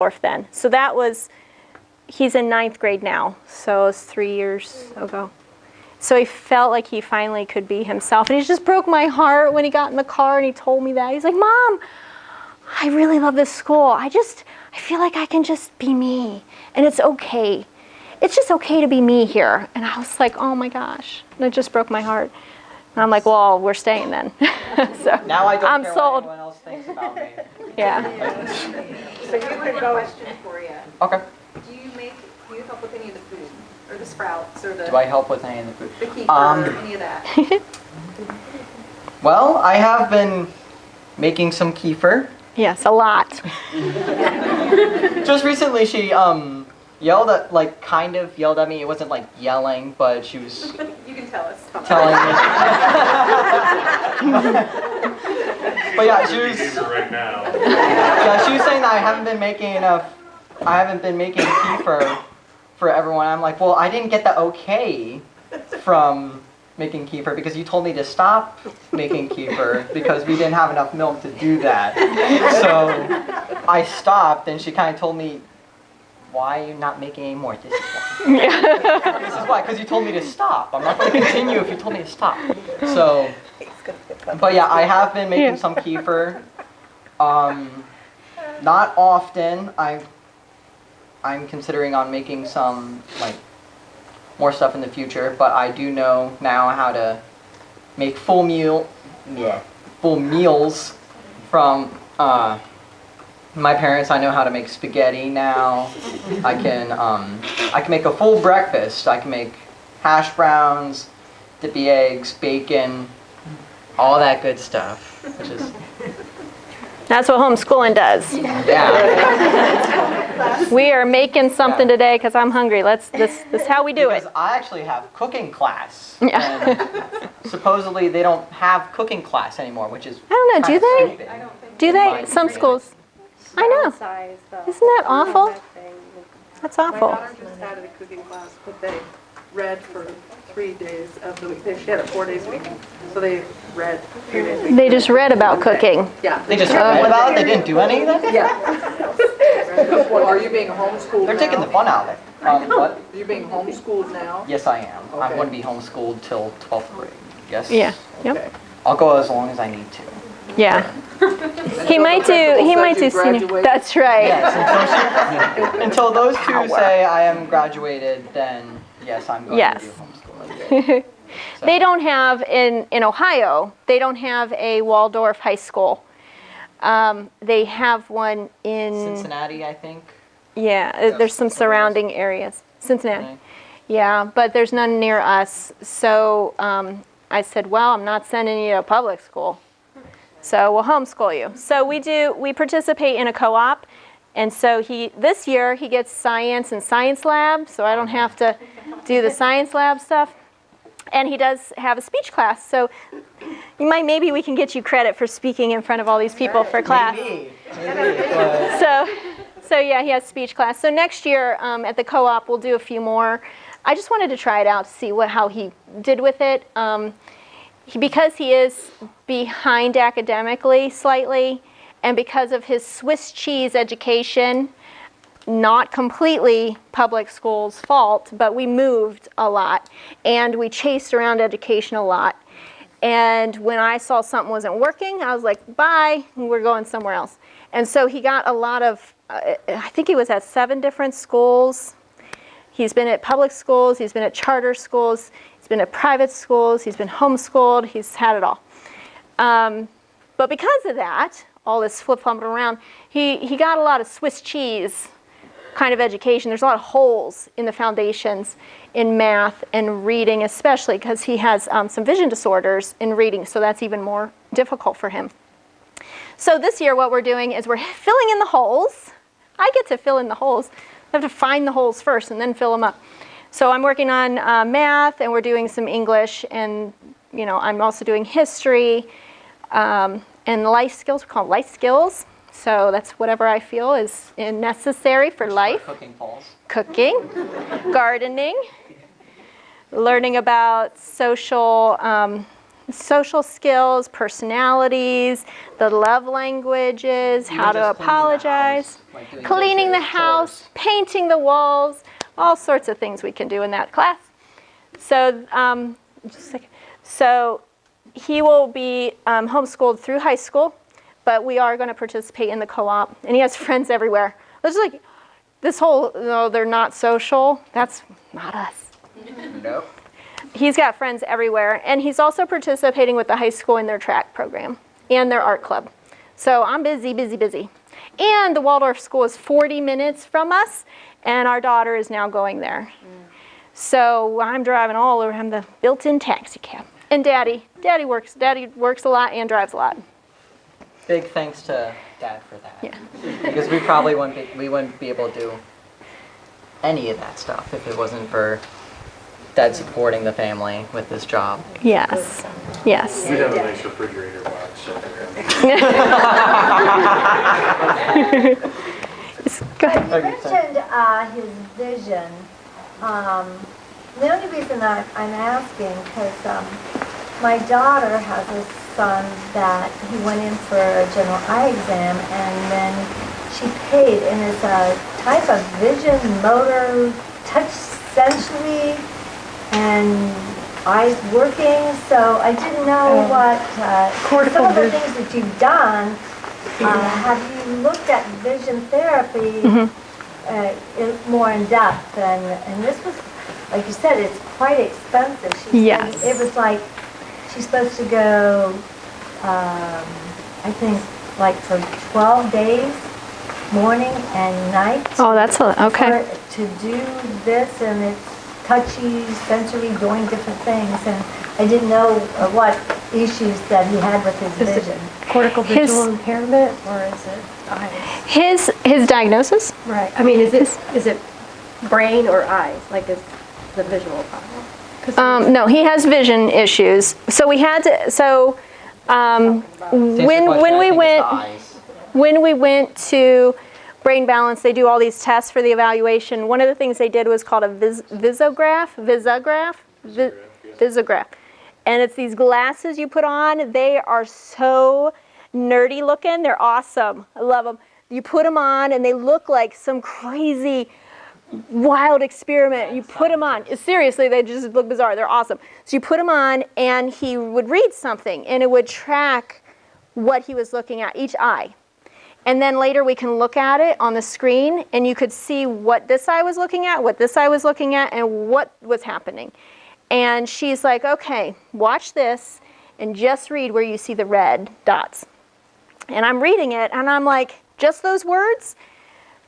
Waldorf then. So that was, he's in 9th grade now, so it was 3 years ago. So he felt like he finally could be himself. And he just broke my heart when he got in the car and he told me that. He's like, Mom, I really love this school. I feel like I can just be me. And it's okay. It's just okay to be me here. And I was like, oh my gosh. And it just broke my heart. And I'm like, well, we're staying then. So now I don't I'm care sold. what anyone else thinks about me. Yeah. So you have a question for you. Okay. Do you help with any of the food? Or the sprouts, or the... Do I help with any of the food? The keeper, or any of that? Well, I have been making some kefir. Yes, a lot. Just recently she yelled at, kind of yelled at me. It wasn't like yelling, but she was... You can tell us. Telling me. But yeah, she was... Right now. Yeah, she was saying that I haven't been making kefir for everyone. I'm like, well, I didn't get the okay from making kefir because you told me to stop making kefir because we didn't have enough milk to do that. So I stopped, and she kind of told me, why are you not making any more? This is why. This is why, because you told me to stop. I'm not going to continue if you told me to stop. So, but yeah, I have been making some kefir. Not often. I'm considering on making some more stuff in the future, but I do know now how to make full meals from my parents. I know how to make spaghetti now. I can make a full breakfast. I can make hash browns, dippy eggs, bacon, all that good stuff. Which is That's what homeschooling does. yeah. We are making something today because I'm hungry. This is how we do because it. I actually have cooking class. Yeah. And supposedly they don't have cooking class anymore, which is I don't know, do they? stupid. Do they? Some schools. I know. Isn't that awful? That's My awful. daughter just started a cooking class, but they read for 3 days of the week. She had it 4 days a week, so they read 3 days a week. They just read about cooking. Yeah. They just read about it. They didn't do any of that. Yeah. Well, are you being homeschooled They're now? taking the fun out of it. What? Are you being homeschooled now? Yes, I am. I'm Okay. going to be homeschooled till 12th grade. Yes. Yeah. Yep. Okay. I'll go as long as I need to. Yeah. He might do senior. Graduate. That's right. Yes. Until those two say I am graduated, then yes, I'm going Yes. to do homeschooling. So. They don't have in Ohio. They don't have a Waldorf high school. They have one in Cincinnati, I think. Yeah, there's some surrounding areas. Cincinnati. Yeah, but there's none near us. So I said, well, I'm not sending you to public school. So we'll homeschool you. So we participate in a co-op. And so this year he gets science and science lab, so I don't have to do the science lab stuff. And he does have a speech class. So maybe we can get you credit for speaking in front of all these people for class. Maybe. So yeah, he has speech class. So next year at the co-op, we'll do a few more. I just wanted to try it out to see how he did with it. Because he is behind academically slightly, and because of his Swiss cheese education, not completely public school's fault, but we moved a lot, and we chased around education a lot. And when I saw something wasn't working, I was like, bye, we're going somewhere else. And so he got a lot of, I think he was at 7 different schools. He's been at public schools, he's been at charter schools, he's been at private schools, he's been homeschooled, he's had it all. But because of that, all this flip-flopping around, he got a lot of Swiss cheese kind of education. There's a lot of holes in the foundations in math and reading, especially because he has some vision disorders in reading, so that's even more difficult for him. So this year what we're doing is we're filling in the holes. I get to fill in the holes. I have to find the holes first and then fill them up. So I'm working on math, and we're doing some English, and I'm also doing history and life skills. We call them life skills. So that's whatever I feel is necessary for life. Cooking falls. Cooking, gardening, learning about social social skills, personalities, the love languages, how to just cleaning the apologize, house, like doing cleaning the dishes, house, chores. painting the walls, all sorts of things we can do in that class. So, just a second. So he will be homeschooled through high school, but we are going to participate in the co-op, and he has friends everywhere. It's like this whole, no, they're not social. That's not us. Nope. He's got friends everywhere, and he's also participating with the high school in their track program and their art club. So I'm busy, busy, busy. And the Waldorf school is 40 minutes from us, and our daughter is now going there. So I'm driving all over. I'm the built-in taxi cab. And Daddy works a lot and drives a lot. Big thanks to Dad for that. Yeah. Because we probably wouldn't be able to do any of that stuff if it wasn't for Dad supporting the family with this job. Yes. Yes. We have a nice refrigerator box. Go ahead. You mentioned his vision. The only reason I'm asking, because my daughter has a son that he went in for a general eye exam, and then she paid, and it's a type of vision, motor, touch sensory, and eyes working. So I didn't know what some of the things that you've done. Have you looked at vision therapy more in depth? And this was, like you said, it's quite expensive. Yes. It was like she's supposed to go, I think, like for 12 days, morning and night. Oh, that's okay. To do this, and it's touchy, sensory, doing different things, and I didn't know what issues that he had with his vision. Cortical visual impairment, or is it eyes? His diagnosis? Right. I mean, is it brain or eyes? Like, is the visual problem? No, he has vision issues. So we had to. So when we went to Brain Balance, they do all these tests for the evaluation. One of the things they did was called a visograph, and it's these glasses you put on. They are so nerdy looking. They're awesome. I love them. You put them on, and they look like some crazy, wild experiment. You put them on. Seriously, they just look bizarre. They're awesome. So you put them on, and he would read something, and it would track what he was looking at, each eye. And then later we can look at it on the screen, and you could see what this eye was looking at, what this eye was looking at, and what was happening. And she's like, okay, watch this, and just read where you see the red dots. And I'm reading it, and I'm like, just those words?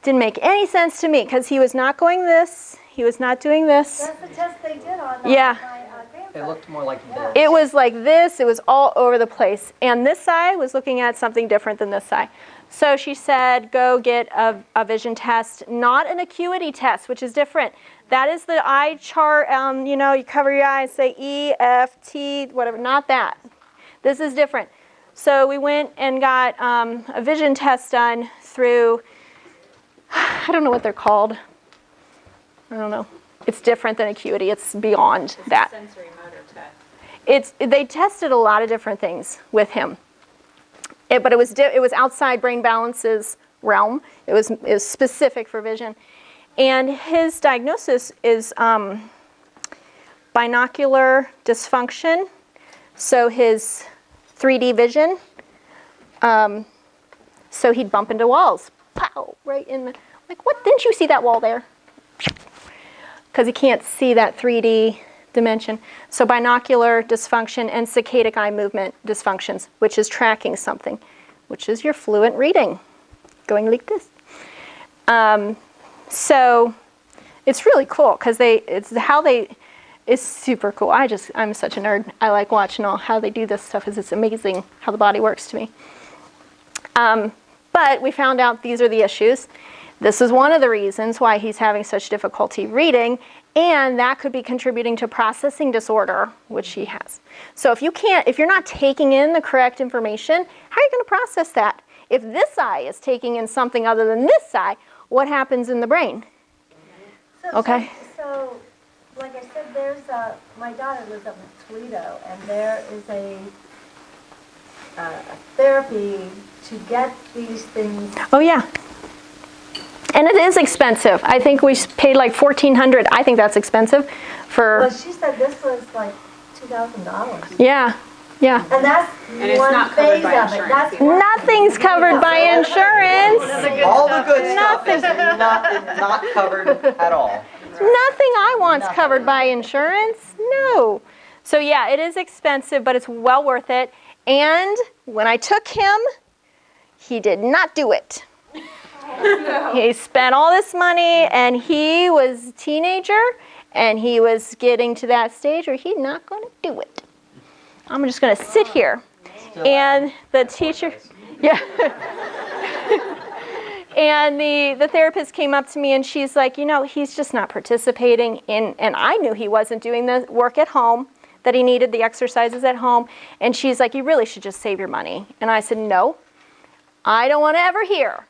Didn't make any sense to me, because he was not going this, he was not doing this. That's the test they did on Yeah. my grandson. It looked more like this. It was like this, it was all over the place. And this eye was looking at something different than this eye. So she said, go get a vision test, not an acuity test, which is different. That is the eye chart, you cover your eyes, say E, F, T, whatever, not that. This is different. So we went and got a vision test done through, I don't know what they're called. I don't know. It's different than acuity. It's beyond that. Sensory motor test. They tested a lot of different things with him. But it was outside Brain Balance's realm. It was specific for vision. And his diagnosis is binocular dysfunction. So his 3D vision. So he'd bump into walls. Pow! Right in the, like, what? Didn't you see that wall there? Because he can't see that 3D dimension. So binocular dysfunction and saccadic eye movement dysfunctions, which is tracking something, which is your fluent reading, going like this. So it's really cool because it's super cool. I'm such a nerd. I like watching how they do this stuff because it's amazing how the body works to me. But we found out these are the issues. This is one of the reasons why he's having such difficulty reading, and that could be contributing to processing disorder, which he has. So if you're not taking in the correct information, how are you going to process that? If this eye is taking in something other than this eye, what happens in the brain? Okay. So like I said, there's my daughter lives up in Toledo, and there is a therapy to get these things. Oh, yeah. And it is expensive. I think we paid like $1,400. I think that's expensive for. Well, she said this was like $2,000. Yeah, yeah. And that's it's one not covered phase by of it. insurance That's either. Nothing's covered by insurance. All the good stuff is not covered at all. Nothing I want's covered by insurance. No. So yeah, it is expensive, but it's well worth it. And when I took him, he did not do it. He spent all this money, and he was a teenager, and he was getting to that stage where he's not going to do it. I'm just going to sit here. And the teacher, yeah. And the therapist came up to me, and she's like, you know, he's just not participating in, and I knew he wasn't doing the work at home, that he needed the exercises at home. And she's like, you really should just save your money. And I said, no, I don't want to ever hear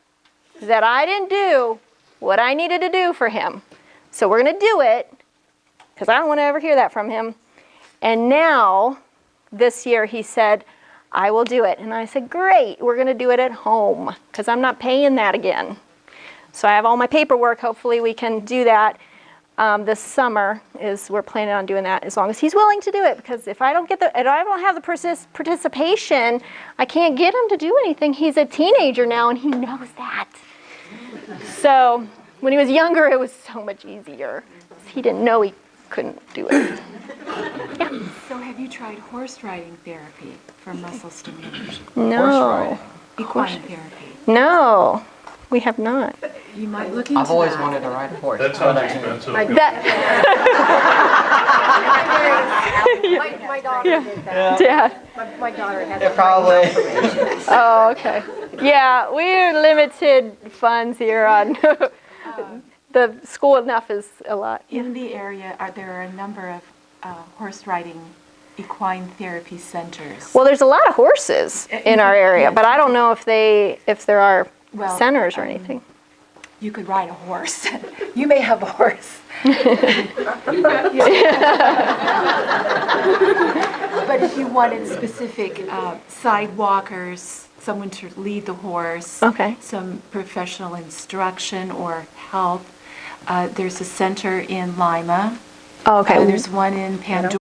that I didn't do what I needed to do for him. So we're going to do it, because I don't want to ever hear that from him. And now, this year, he said, I will do it. And I said, great, we're going to do it at home, because I'm not paying that again. So I have all my paperwork. Hopefully we can do that this summer. We're planning on doing that as long as he's willing to do it, because if I don't have the participation, I can't get him to do anything. He's a teenager now, and he knows that. So when he was younger, it was so much easier. He didn't know he couldn't do it. Yeah. So have you tried horse riding therapy for muscle stimulation? No. Equine therapy? No, we have not. You might look into I've always that. wanted to ride a horse. That sounds expensive. My daughter did that. Dad. My daughter had Yeah, probably. Oh, okay. Yeah, we're limited funds here on the school. Enough is a lot. In the area, there are a number of horse riding equine therapy centers. Well, there's a lot of horses in our area, but I don't know if there are Well, centers or anything. You could ride a horse. You may have a horse. But if you wanted specific sidewalkers, someone to lead the horse, Okay. some professional instruction or help, there's a center in Lima. Oh, okay. There's one in Pandora.